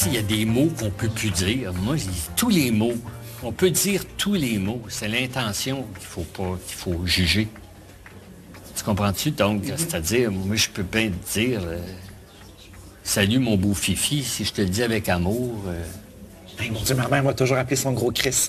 sais, il y a des mots qu'on peut plus dire. Moi, je dis tous les mots. On peut dire tous les mots. C'est l'intention qu'il faut juger. Tu comprends-tu? Donc, c'est-à-dire, moi, je peux bien te dire salut, mon beau Fifi, si je te le dis avec amour. Hey, mon Dieu, ma mère m'a toujours appelé son gros Chris.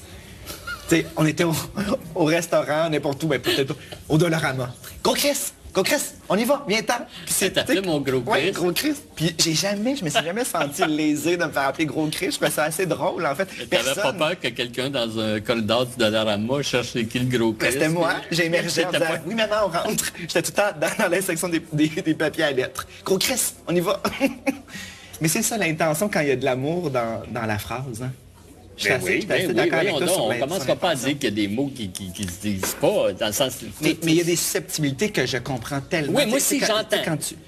Tu sais, on était au restaurant, n'importe où, mais peut-être au Dollarama. Gros Chris! Gros Chris, on y va, viens-t'en. C'est t'appelé mon gros Chris? Oui, gros Chris. Puis je me suis jamais senti lésé de me faire appeler gros Chris. Je trouvais ça assez drôle, en fait. T'avais pas peur que quelqu'un dans un corridor du Dollarama cherche c'est qui le gros Chris? C'était moi. J'ai émergé en disant, oui, maintenant, on rentre. J'étais tout le temps dans la section des papiers à lettres. Gros Chris, on y va. Mais c'est ça l'intention quand il y a de l'amour dans la phrase, hein? Je suis assez d'accord avec toi sur on ne commencera pas à dire qu'il y a des mots qui ne se disent pas, dans le sens... Mais il y a des susceptibilités que je comprends tellement. Oui, moi aussi, j'entends.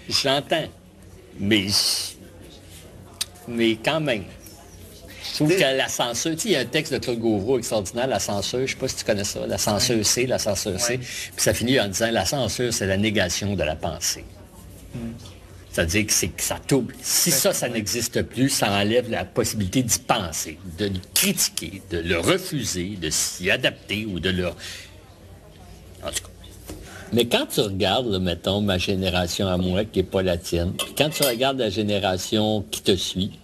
J'entends. Mais quand même. Je trouve que la censure... Tu sais, il y a un texte de Claude Gauvreau extraordinaire, la censure, je ne sais pas si tu connais ça, la censure C, la censure C. Puis ça finit en disant, la censure, c'est la négation de la pensée. C'est-à-dire que ça touche. Si ça n'existe plus, ça enlève la possibilité d'y penser, de le critiquer, de le refuser, de s'y adapter ou de le... En tout cas. Mais quand tu regardes, là, mettons, ma génération à moi, qui n'est pas la tienne, puis quand tu regardes la génération qui te suit,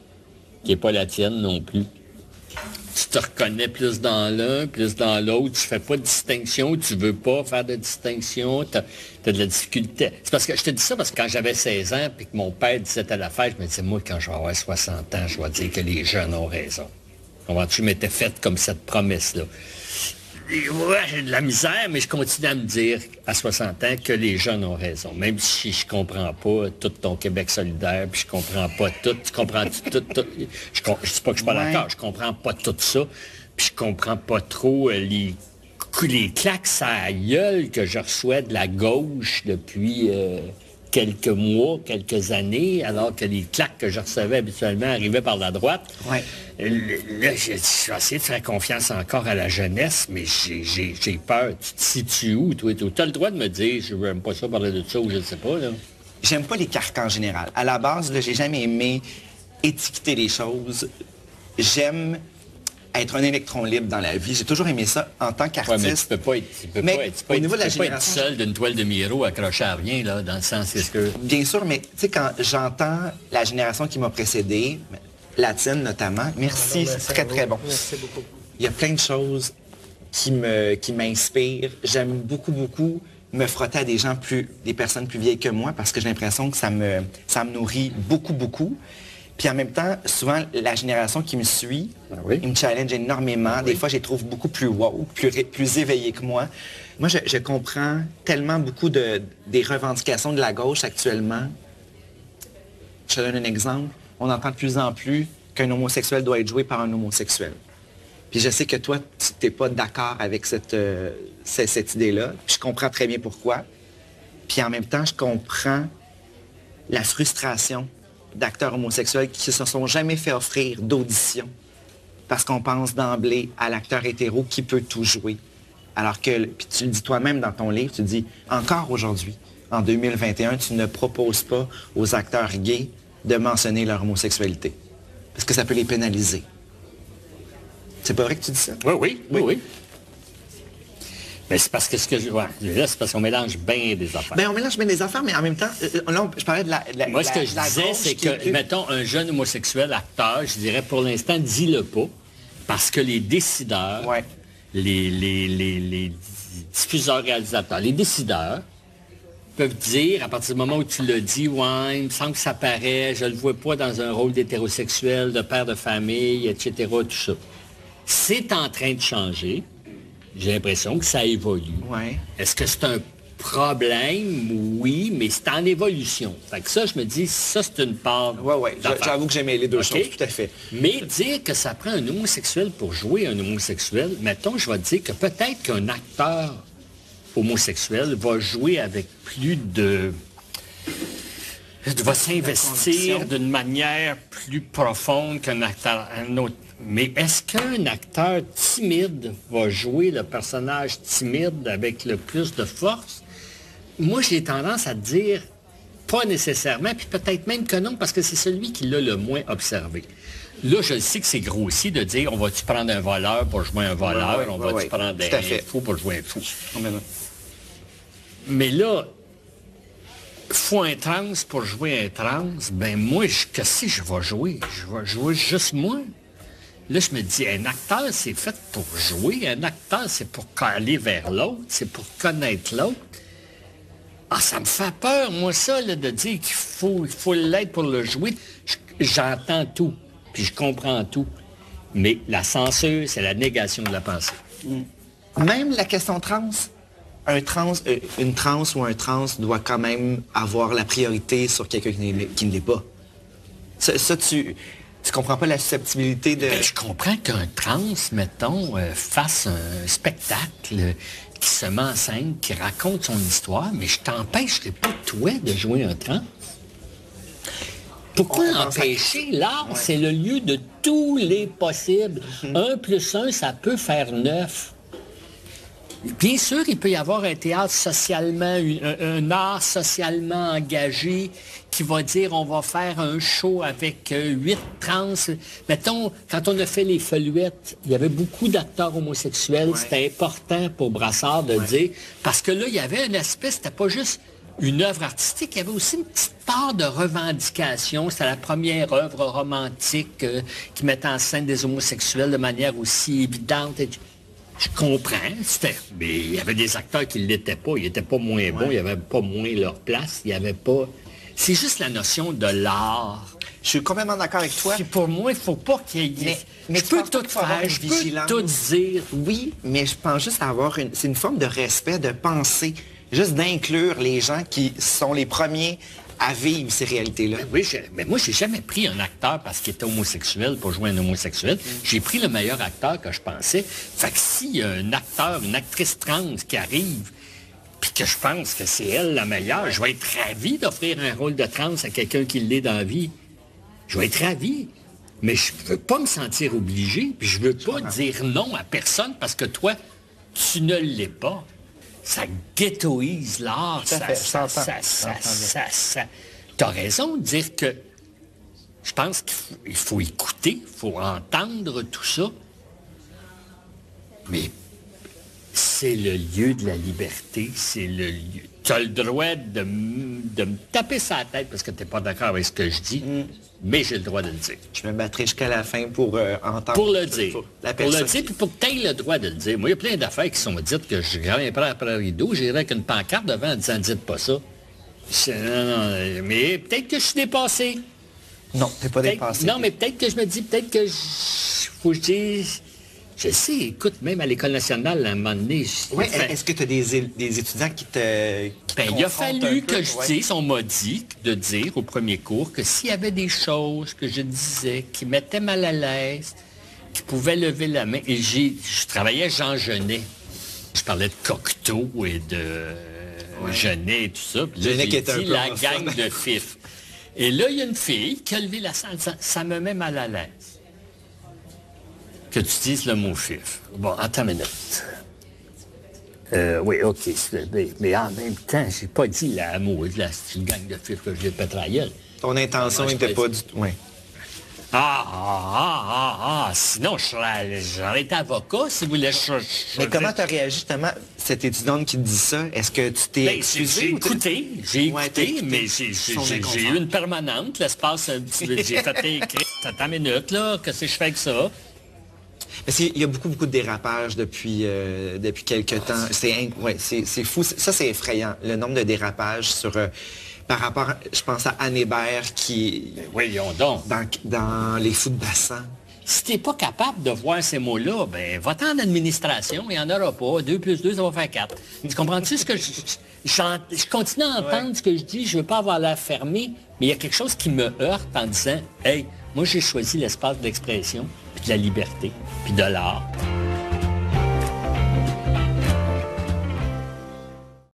qui n'est pas la tienne non plus, tu te reconnais plus dans l'un, plus dans l'autre, tu fais pas de distinction, tu veux pas faire de distinction, tu as de la difficulté. C'est parce que je te dis ça parce que quand j'avais 16 ans, puis que mon père disait à la fête, je me disais, moi, quand je vais avoir 60 ans, je vais dire que les jeunes ont raison. Tu m'étais faite comme cette promesse-là. Et ouais, j'ai de la misère, mais je continue à me dire à 60 ans que les jeunes ont raison. Même si je comprends pas tout ton Québec solidaire, puis je comprends pas tout. Tu comprends tout? Je dis pas que je suis pas d'accord, je comprends pas tout ça. Puis je comprends pas trop les claques à la gueule que je reçois de la gauche depuis quelques mois, quelques années, alors que les claques que je recevais habituellement arrivaient par la droite. Ouais. Là, j'ai essayé de faire confiance encore à la jeunesse, mais j'ai peur. Tu te situes où, toi? Tu as le droit de me dire, je n'aime pas ça, parler de ça, ou je ne sais pas, là. J'aime pas les carcans en général. À la base, j'ai jamais aimé étiqueter les choses. J'aime être un électron libre dans la vie. J'ai toujours aimé ça en tant qu'artiste. Ouais, mais tu peux pas être seul d'une toile de Miro accrochée à rien, là, dans le sens, est-ce que... Bien sûr, mais tu sais, quand j'entends la génération qui m'a précédé, latine notamment, merci, c'est très, très bon. Merci beaucoup. Il y a plein de choses qui m'inspirent. J'aime beaucoup, beaucoup me frotter à des personnes plus vieilles que moi parce que j'ai l'impression que ça me nourrit beaucoup, beaucoup. Puis en même temps, souvent, la génération qui me suit, il me challenge énormément. Des fois, je les trouve beaucoup plus wow, plus éveillés que moi. Moi, je comprends tellement beaucoup des revendications de la gauche actuellement. Je te donne un exemple. On entend de plus en plus qu'un homosexuel doit être joué par un homosexuel. Puis je sais que toi, tu n'es pas d'accord avec cette idée-là. Puis je comprends très bien pourquoi. Puis en même temps, je comprends la frustration d'acteurs homosexuels qui ne se sont jamais fait offrir d'audition parce qu'on pense d'emblée à l'acteur hétéro qui peut tout jouer. Alors que, puis tu le dis toi-même dans ton livre, tu dis, encore aujourd'hui, en 2021, tu ne proposes pas aux acteurs gays de mentionner leur homosexualité parce que ça peut les pénaliser. C'est pas vrai que tu dis ça? Oui. Mais c'est parce que là, c'est parce qu'on mélange bien des affaires. Bien, on mélange bien des affaires, mais en même temps, là, je parlais de la Moi, ce que je disais, c'est que, mettons, un jeune homosexuel acteur, je dirais pour l'instant, dis-le pas, parce que les décideurs, les diffuseurs réalisateurs, les décideurs peuvent dire, à partir du moment où tu le dis, ouais, il me semble que ça paraît, je le vois pas dans un rôle d'hétérosexuel, de père de famille, etc., tout ça. C'est en train de changer. J'ai l'impression que ça évolue. Ouais. Est-ce que c'est un problème? Oui, mais c'est en évolution. Fait que ça, je me dis, ça, c'est une part. Oui. J'avoue que j'aimais les deux choses, tout à fait. Mais dire que ça prend un homosexuel pour jouer un homosexuel, mettons, je vais te dire que peut-être qu'un acteur homosexuel va jouer avec plus de... va s'investir d'une manière plus profonde qu'un acteur, un autre. Mais est-ce qu'un acteur timide va jouer le personnage timide avec le plus de force? Moi, j'ai tendance à dire pas nécessairement, puis peut-être même que non, parce que c'est celui qui l'a le moins observé. Là, je sais que c'est grossier de dire, on va-tu prendre un voleur pour jouer un voleur, on va-tu prendre un fou pour jouer un fou. Mais là, faut un trans pour jouer un trans, ben moi, qu'est-ce que je vais jouer? Je vais jouer juste moi. Là, je me dis, un acteur, c'est fait pour jouer. Un acteur, c'est pour aller vers l'autre, c'est pour connaître l'autre. Ah, ça me fait peur, moi, ça, là, de dire qu'il faut l'être pour le jouer. J'entends tout. Puis je comprends tout. Mais la censure, c'est la négation de la pensée. Même la question trans, une trans ou un trans doit quand même avoir la priorité sur quelqu'un qui ne l'est pas. Ça, tu comprends pas la susceptibilité de... Ben, je comprends qu'un trans, mettons, fasse un spectacle qui se met en scène, qui raconte son histoire, mais je t'empêcherai pas, toi, de jouer un trans. Pourquoi empêcher? L'art, c'est le lieu de tous les possibles. 1 + 1, ça peut faire 9. Bien sûr, il peut y avoir un théâtre socialement, un art socialement engagé qui va dire on va faire un show avec 8 trans. Mettons, quand on a fait Les Feluettes, il y avait beaucoup d'acteurs homosexuels. Ouais. C'était important pour Brassard de dire, parce que là, il y avait un aspect, c'était pas juste une œuvre artistique, il y avait aussi une petite part de revendication. C'était la première œuvre romantique qui mettait en scène des homosexuels de manière aussi évidente. Je comprends, mais il y avait des acteurs qui ne l'étaient pas. Ils n'étaient pas moins bons, ils n'avaient pas moins leur place. Il y avait pas... C'est juste la notion de l'art. Je suis complètement d'accord avec toi. Pour moi, il ne faut pas qu'il y ait... Mais je peux tout faire, je peux tout dire. Oui, mais je pense juste avoir c'est une forme de respect, de pensée. Juste d'inclure les gens qui sont les premiers à vivre ces réalités-là. Ben oui, mais moi, j'ai jamais pris un acteur parce qu'il était homosexuel pour jouer un homosexuel. J'ai pris le meilleur acteur que je pensais. Fait que s'il y a un acteur, une actrice trans qui arrive, puis que je pense que c'est elle la meilleure, je vais être ravi d'offrir un rôle de trans à quelqu'un qui l'est dans la vie. Je vais être ravi. Mais je veux pas me sentir obligé, puis je veux pas dire non à personne parce que toi, tu ne l'es pas. Ça ghettoise l'art. T'as raison de dire que je pense qu'il faut écouter, il faut entendre tout ça. Mais c'est le lieu de la liberté, c'est le lieu. Tu as le droit de me taper sa tête parce que tu n'es pas d'accord avec ce que je dis, mais j'ai le droit de le dire. Je me battrai jusqu'à la fin pour entendre. Pour le dire. Pour le dire, puis pour que tu aies le droit de le dire. Moi, il y a plein d'affaires qui sont dites que je grimpais après le rideau, j'irais avec une pancarte devant en disant « Dites pas ça ». Non, mais peut-être que je suis dépassé. Non, tu n'es pas dépassé. Non, mais peut-être que je me dis, peut-être que faut que je dise... Je sais, écoute, même à l'École nationale, à un moment donné... Oui, est-ce que tu as des étudiants qui te... il a fallu que je dise, on m'a dit de dire au premier cours que s'il y avait des choses que je disais qui mettaient mal à l'aise, qui pouvaient lever la main... Et je travaillais Jean Genet. Je parlais de Cocteau et de Genet et tout ça. Puis là, j'ai dit la gang de fif. Et là, il y a une fille qui a levé la salle en disant, ça me met mal à l'aise que tu dises le mot fif. Bon, attends une minute. Oui, OK. Mais en même temps, j'ai pas dit l'amour. C'est une gang de fif que j'ai pété la gueule. Ton intention n'était pas du tout... Oui. Sinon, j'aurais été avocat si vous voulez... Mais comment tu as réagi, justement, cette étudiante qui te dit ça? Est-ce que tu t'es excusé? J'ai écouté, mais j'ai eu une permanente. L'espace, j'ai fait écrire. Attends une minute, là, qu'est-ce que je fais avec ça? Parce qu'il y a beaucoup de dérapages depuis quelques temps. C'est fou. Ça, c'est effrayant, le nombre de dérapages sur... par rapport, je pense à Anne Hébert qui... Voyons donc. Dans les fous de bassin. Si t'es pas capable de voir ces mots-là, ben va-t'en en administration, il n'y en aura pas. 2 + 2, ça va faire 4. Tu comprends-tu ce que je continue à entendre ce que je dis, je veux pas avoir l'air fermé, mais il y a quelque chose qui me heurte en disant, hey, moi j'ai choisi l'espace d'expression, puis de la liberté, puis de l'art.